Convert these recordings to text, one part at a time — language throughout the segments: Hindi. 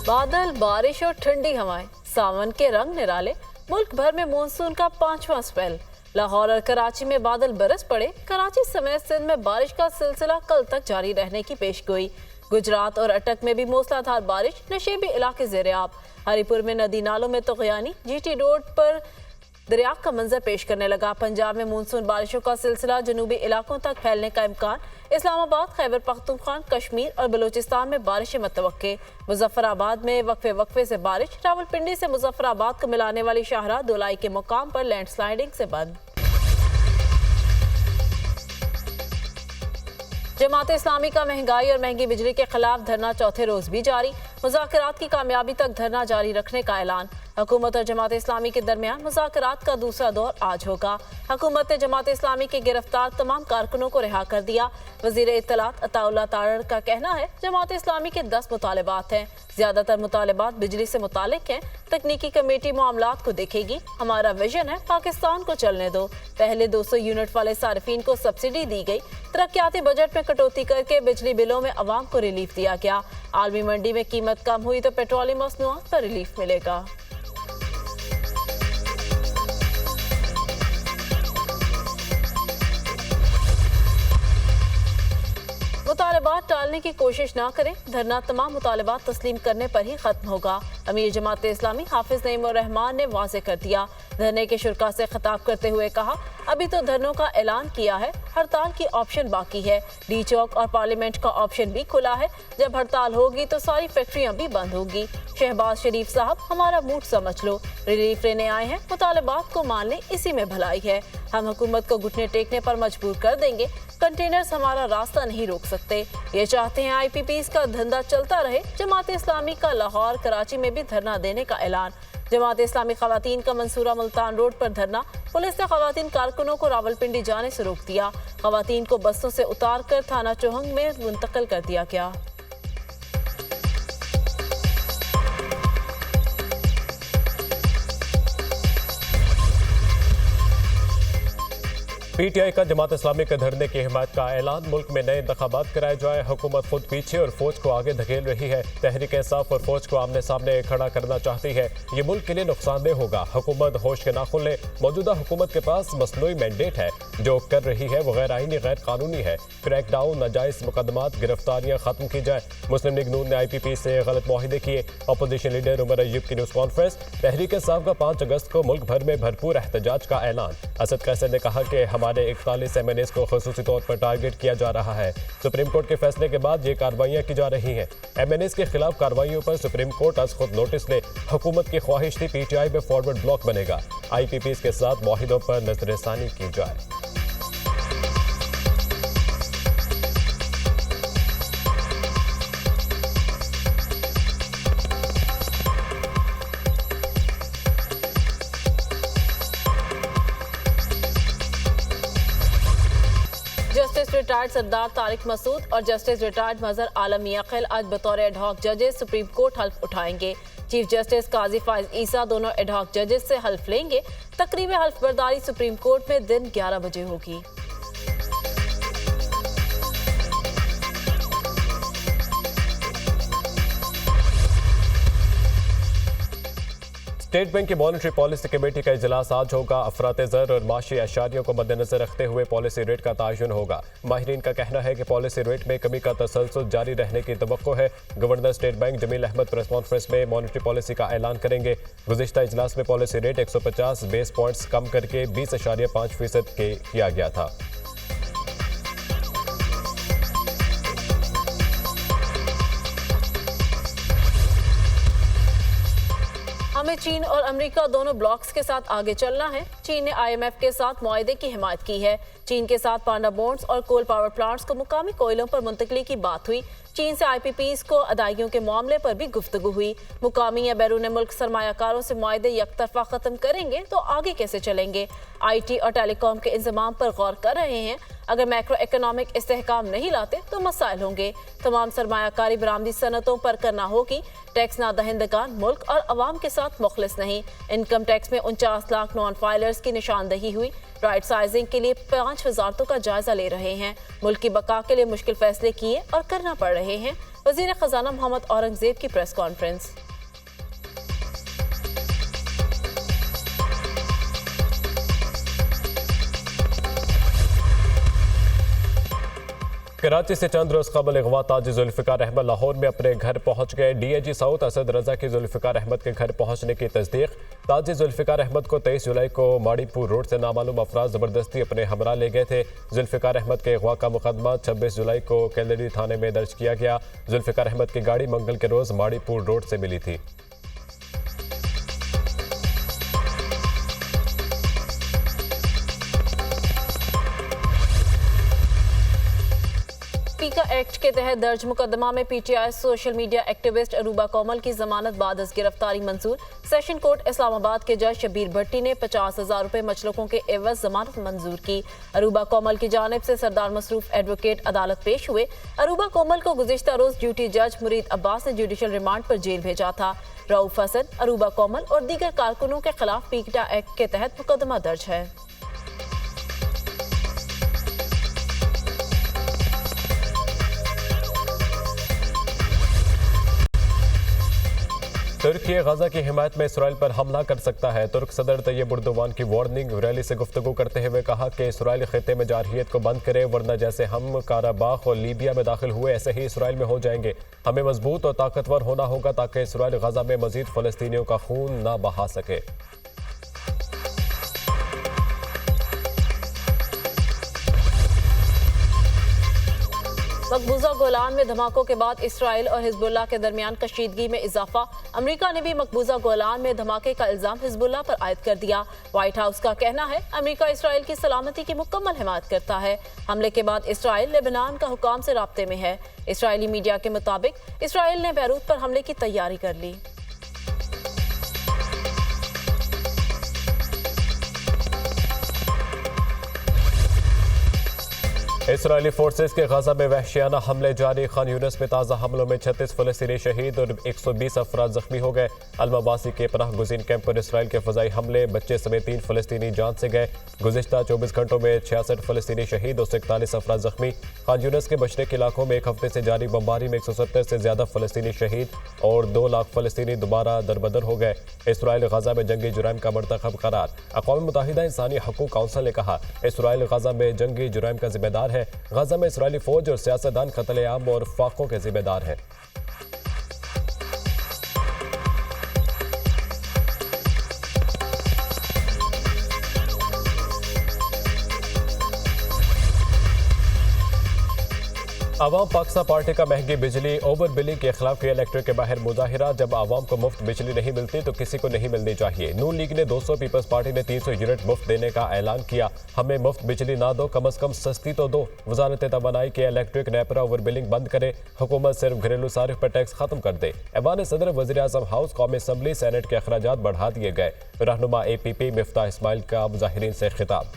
बादल, बारिश और ठंडी हवाएं, सावन के रंग निराले। मुल्क भर में मानसून का 5वां स्पेल। लाहौर और कराची में बादल बरस पड़े। कराची समेत सिंध में बारिश का सिलसिला कल तक जारी रहने की पेशगोई। गुजरात और अटक में भी मूसलाधार बारिश, नशेबी इलाके ज़ेर-ए-आब। हरिपुर में नदी नालों में तग़यानी, जीटी रोड पर दरिया का मंजर पेश करने लगा। पंजाब में मानसून बारिशों का सिलसिला जनूबी इलाकों तक फैलने का इम्कान। इस्लामाबाद, खैबर पख्तूनख्वा, कश्मीर और बलूचिस्तान में बारिशें मुतवक्के। मुजफ्फराबाद में वक्फे वक्फे से बारिश। रावलपिंडी से मुजफ्फराबाद को मिलाने वाली शाहराह दोलाई के मुकाम पर लैंडस्लाइडिंग से बंद। जमात इस्लामी का महंगाई और महंगी बिजली के खिलाफ धरना चौथे रोज भी जारी। मुज़ाकरात की कामयाबी तक धरना जारी रखने का ऐलान। हुकूमत और जमात इस्लामी के दरमियान मुज़ाकरात का दूसरा दौर आज होगा। हुकूमत ने जमात इस्लामी के गिरफ्तार तमाम कारकुनों को रिहा कर दिया। वज़ीर इत्तलात अताउल्लाह तारड़ का कहना है जमात इस्लामी के 10 मुतालिबात हैं। ज्यादातर मुतालिबात बिजली से मुतालिक हैं। तकनीकी कमेटी मामलात को देखेगी। हमारा विजन है पाकिस्तान को चलने दो। पहले 200 यूनिट वाले सार्फिन को सब्सिडी दी गई। तरक्याती बजट में कटौती करके बिजली बिलों में अवाम को रिलीफ दिया गया। आलमी मंडी में कीमत कम हुई तो पेट्रोलियम मसनूआत पर रिलीफ मिलेगा। मुतालिबात टालने की कोशिश ना करें। धरना तमाम मुतालिबात तस्लीम करने पर ही खत्म होगा। अमीर जमात इस्लामी हाफिज नईमुर रहमान ने वाज़े कर दिया। धरने के शुरका से खिताब करते हुए कहा, अभी तो धरनों का ऐलान किया है, हड़ताल की ऑप्शन बाकी है। डी चौक और पार्लियामेंट का ऑप्शन भी खुला है। जब हड़ताल होगी तो सारी फैक्ट्रियां भी बंद होगी। शहबाज शरीफ साहब, हमारा मूड समझ लो, रिलीफ लेने आए हैं, मुतालिबात को मान लें, इसी में भलाई है। हम हुकूमत को घुटने टेकने पर मजबूर कर देंगे। कंटेनर्स हमारा रास्ता नहीं रोक सकते। ये चाहते हैं IPPs का धंधा चलता रहे। जमात इस्लामी का लाहौर, कराची में भी धरना देने का ऐलान। जमात इस्लामी खवातीन का मंसूरा मुल्तान रोड पर धरना। पुलिस ने खवातीन कारकुनों को रावलपिंडी जाने से रोक दिया। खवातीन को बसों से उतार कर थाना चौहंग में मुंतकिल कर दिया गया। PTI का जमात इस्लामी के धरने की हिमायत का ऐलान। मुल्क में नए इंतखाबात कराए जाए। हुकूमत खुद पीछे और फौज को आगे धकेल रही है। तहरीक इंसाफ और फौज को आमने सामने खड़ा करना चाहती है। ये मुल्क के लिए नुकसानदेह होगा। हुकूमत होश के नाखुन ले। मौजूदा हुकूमत के पास मसनूई मैंडेट है। जो कर रही है वो गैर आईनी, गैर कानूनी है। क्रैकडाउन, नाजायज मुकदमात, गिरफ्तारियां खत्म की जाए। मुस्लिम लीग नून ने IPP से गलत मुआहिदे किए। अपोजिशन लीडर उमर अयूब की न्यूज़ कॉन्फ्रेंस। तहरीक इंसाफ का 5 अगस्त को मुल्क भर में भरपूर एहतजाज का ऐलान। असद कैसर ने कहा कि हमारे 41 MNAs को खुसूसी तौर पर टारगेट किया जा रहा है। सुप्रीम कोर्ट के फैसले के बाद ये कार्रवाइयां की जा रही हैं। MNAs के खिलाफ कार्रवाइयों पर सुप्रीम कोर्ट आज खुद नोटिस ले। हुकूमत की ख्वाहिश थी PTI में फॉरवर्ड ब्लॉक बनेगा। IPPs के साथ मुआहिदों पर नजरसानी की जाए। जस्टिस रिटायर्ड सरदार तारिक मसूद और जस्टिस रिटायर्ड मजहर आलम मियां खैल आज बतौर एडहॉक जजेस सुप्रीम कोर्ट हल्फ उठाएंगे। चीफ जस्टिस काजी फाइज ईसा दोनों एडहॉक जजेस से हल्फ लेंगे। तकरीब हल्फ बर्दारी सुप्रीम कोर्ट में दिन 11 बजे होगी। स्टेट बैंक की मॉनेटरी पॉलिसी कमेटी का इजलास आज होगा। अफरात-ए-ज़र और माशी अशारियों को मद्देनजर रखते हुए पॉलिसी रेट का तयन होगा। माहिरीन का कहना है कि पॉलिसी रेट में कमी का तसलसल जारी रहने की तवक्को है। Governor State Bank Jameel Ahmed press conference में मॉनेटरी पॉलिसी का ऐलान करेंगे। गुज़िश्ता इजलास में पॉलिसी रेट 150 बेस पॉइंट्स कम करके 20.5% के किया गया था। हमें चीन और अमेरिका दोनों ब्लॉक्स के साथ आगे चलना है। चीन ने IMF के साथ मुआहदे की हिमायत की है। चीन के साथ पांडा बॉन्ड्स और कोल पावर प्लांट्स को मुकामी कोयलों पर मुंतकली की बात हुई। चीन से IPPs को अदायगियों के मामले पर भी गुफ्तगू हुई। मुकामी या बैरून मुल्क सरमायाकारों से मुआहदे यकतरफा खत्म करेंगे तो आगे कैसे चलेंगे। IT और टेलीकॉम के इंतजाम पर गौर कर रहे हैं। अगर मैक्रो इकोनॉमिक इस्तेहकाम नहीं लाते तो मसाइल होंगे। तमाम सरमायाकारी बरामदी सनतों पर करना होगी। टैक्स ना दहिंदगान मुल्क और अवाम के साथ मुखलिस नहीं। इनकम टैक्स में 49 लाख नॉन फाइलर्स की निशानदही हुई। राइट साइजिंग के लिए 5 वजारतों का जायजा ले रहे हैं। मुल्क की बका के लिए मुश्किल फैसले किए और करना पड़ रहे हैं। वजीर खजाना मोहम्मद औरंगजेब की प्रेस कॉन्फ्रेंस। कराची से चंद रोज कबल अगवा ताजी जुल्फिकार अहमद लाहौर में अपने घर पहुंच गए। डीआईजी साउथ असद रजा की जुल्फिकार अहमद के घर पहुंचने की तस्दीक। ताजी जुल्फिकार अहमद को 23 जुलाई को माड़ीपुर रोड से नामालूम अफराद जबरदस्ती अपने हमरा ले गए थे। जुल्फिकार अहमद के अगवा का मुकदमा 26 जुलाई को कैलरी थाने में दर्ज किया गया। जुल्फिकार अहमद की गाड़ी मंगल के रोज माड़ीपुर रोड से मिली थी। पीका एक्ट के तहत दर्ज मुकदमा में PTI social media activist Aruba Komal की जमानत बाद गिरफ्तारी मंजूर। सेशन कोर्ट इस्लामाबाद के जज शबीर भट्टी ने 50,000 रुपए मचलकों के एवज जमानत मंजूर की। अरूबा कोमल की जानिब से सरदार मसरूफ एडवोकेट अदालत पेश हुए। अरूबा कोमल को गुज़िश्ता रोज ड्यूटी जज मुरीद अब्बास ने जुडिशल रिमांड पर जेल भेजा था। रऊफ हसन, अरूबा कोमल और दीगर कारकुनों के खिलाफ पीका एक्ट के तहत मुकदमा दर्ज है। तुर्की गजा की हिमायत में इसराइल पर हमला कर सकता है। तुर्क सदर तैयब एर्दोगान की वार्निंग। रैली से गुफ्तगू करते हुए कहा कि इसराइल खिते में जारहियत को बंद करे, वरना जैसे हम काराबाख और लीबिया में दाखिल हुए ऐसे ही इसराइल में हो जाएंगे। हमें मजबूत और ताकतवर होना होगा ताकि इसराइल गजा में मजीद फलस्तीनियों का खून न बहा सके। मकबूजा गोलान में धमाकों के बाद इसराइल और हिजबुल्लाह के दरमियान कशीदगी में इजाफा। अमेरिका ने भी मकबूजा गोलान में धमाके का इल्जाम हिजबुल्लाह पर आयद कर दिया। व्हाइट हाउस का कहना है अमेरिका इसराइल की सलामती की मुकम्मल हिमायत करता है। हमले के बाद इसराइल लेबनान का हुकाम से राब्ते में है। इसराइली मीडिया के मुताबिक इसराइल ने बैरूत पर हमले की तैयारी कर ली। इसराइली फोर्सेस के गजा में वहशियाना हमले जारी। खान यूनिस में ताज़ा हमलों में 36 फलस्तीनी शहीद और 120 अफराद जख्मी हो गए। अलमवासी के पनाह गुज़ीन कैंप पर इसराइल के फ़ज़ाई हमले, बच्चे समेत 3 फलस्तीनी जान से गए। गुज़िश्ता 24 घंटों में 66 फलस्तीनी शहीद और 41 अफराद जख्मी। खान यूनिस के मशरिक़ी इलाकों में एक हफ्ते से जारी बमबारी में 170 से ज़्यादा फलस्तीनी शहीद और 2 लाख फलस्तीनी दोबारा दरबदर हो गए। इसराइल गजा में जंगी जुराइम का मरतकब करार। अक़वाम मुत्तहिदा इंसानी हकूक़ काउंसिल ने कहा इसराइल गजा में जंगी जुराइम का जिम्मेदार है। गजा में इसराइली फौज और सियासतदान कत्ल-ए-आम और फाकों के जिम्मेदार हैं। आवाम पाकिस्तान पार्टी का महंगी बिजली ओवर बिलिंग के खिलाफ किया इलेक्ट्रिक के बाहर मुजाहिरा। जब आवाम को मुफ्त बिजली नहीं मिलती तो किसी को नहीं मिलनी चाहिए। नून लीग ने 200, पीपल्स पार्टी ने 300 यूनिट मुफ्त देने का ऐलान किया। हमें मुफ्त बिजली ना दो, कम अज कम सस्ती तो दो। वजारत तवानाई के इलेक्ट्रिक नेपरा ओवर बिलिंग बंद करे। हुकूमत सिर्फ घरेलू सारिफ पर टैक्स खत्म कर दे। ऐवान सदर वज़ीर आज़म हाउस कौमी असम्बली सेनेट के अखराजात बढ़ा दिए गए। रहनुमा APP मिफ्ताह इस्माइल का मुजाहिरीन से खिताब।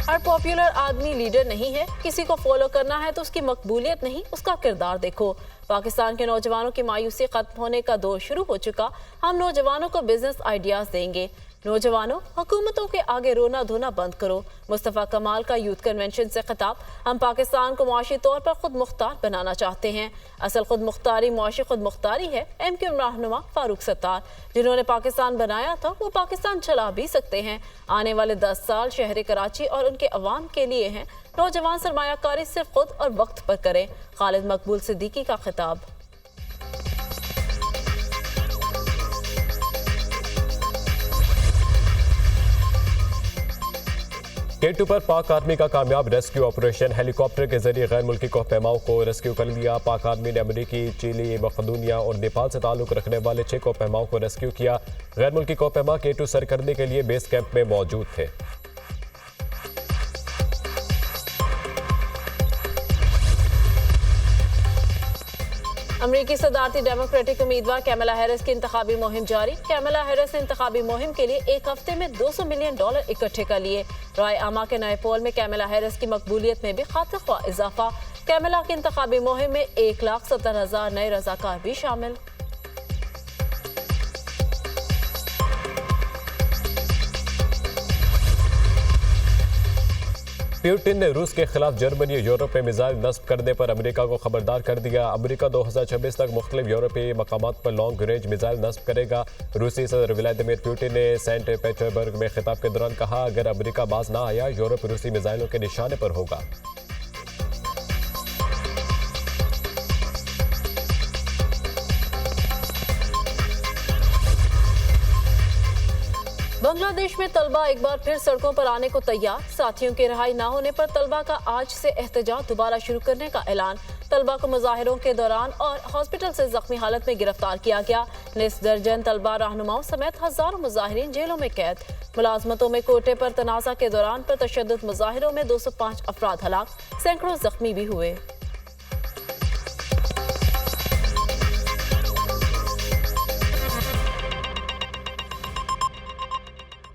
हर पॉपुलर आदमी लीडर नहीं है। किसी को फॉलो करना है तो उसकी मकबूलियत नहीं, उसका किरदार देखो। पाकिस्तान के नौजवानों की मायूसी खत्म होने का दौर शुरू हो चुका। हम नौजवानों को बिजनेस आइडियाज देंगे। नौजवानों, हुकूमतों के आगे रोना धोना बंद करो। मुस्तफ़ा कमाल का यूथ कन्वेंशन से खिताब। हम पाकिस्तान को मुआशी तौर पर खुद मुख्तार बनाना चाहते हैं। असल खुद मुख्तारी मुआशी खुद मुख्तारी है। MQ रहनुमा फारूक सत्तार, जिन्होंने पाकिस्तान बनाया था वो पाकिस्तान चला भी सकते हैं। आने वाले 10 साल शहर कराची और उनके अवाम के लिए हैं। नौजवान सरमायाकारी सिर्फ खुद और वक्त पर करें। खालिद मकबूल सिद्दीकी का खिताब। K2 पर पाक आर्मी का कामयाब रेस्क्यू ऑपरेशन। हेलीकॉप्टर के जरिए गैर मुल्की कोहपैमाओं को रेस्क्यू कर लिया। पाक आर्मी ने अमरीकी, चिली, मकदूनिया और नेपाल से ताल्लुक रखने वाले 6 कोहपैमाओं को रेस्क्यू किया। गैर मुल्की कोहपैमा K2 सर करने के लिए बेस कैंप में मौजूद थे। अमरीकी सदारती डेमोक्रेटिक उम्मीदवार कैमला हैरिस की इंतखाबी मुहिम जारी। कैमला हैरिस ने इंतखाबी मुहिम के लिए एक हफ्ते में $200 मिलियन इकट्ठे कर लिए। राय आमा के नए पोल में कैमला हैरिस की मकबूलियत में भी खातिर ख्वाह इजाफा। कैमिला की इंतखाबी मुहिम में 1,70,000 नए रजाकार भी शामिल। पुतिन ने रूस के खिलाफ जर्मनी और यूरोप में मिसाइल नस्ब करने पर अमेरिका को खबरदार कर दिया। अमेरिका 2026 तक मुख्तलिफ यूरोपीय मकामात पर लॉन्ग रेंज मिसाइल नस्ब करेगा। रूसी सदर व्लादिमीर पुतिन ने सेंट पीटर्सबर्ग में खिताब के दौरान कहा, अगर अमेरिका बाज ना आया, यूरोप रूसी मिसाइलों के निशाने पर होगा। बांग्लादेश में तलबा एक बार फिर सड़कों पर आने को तैयार। साथियों की रिहाई न होने पर तलबा का आज से एहतजाज दोबारा शुरू करने का ऐलान। तलबा को मुजाहिरों के दौरान और हॉस्पिटल से जख्मी हालत में गिरफ्तार किया गया। निस्फ दर्जन तलबा रहनुमाओं समेत हजारों मुजाहिरीन जेलों में कैद। मुलाजमतों में कोटे पर तनाज़ा के दौरान पर तशद्दुद मुजाहिरों में 205 अफराद हलाक, सैकड़ों जख्मी भी हुए।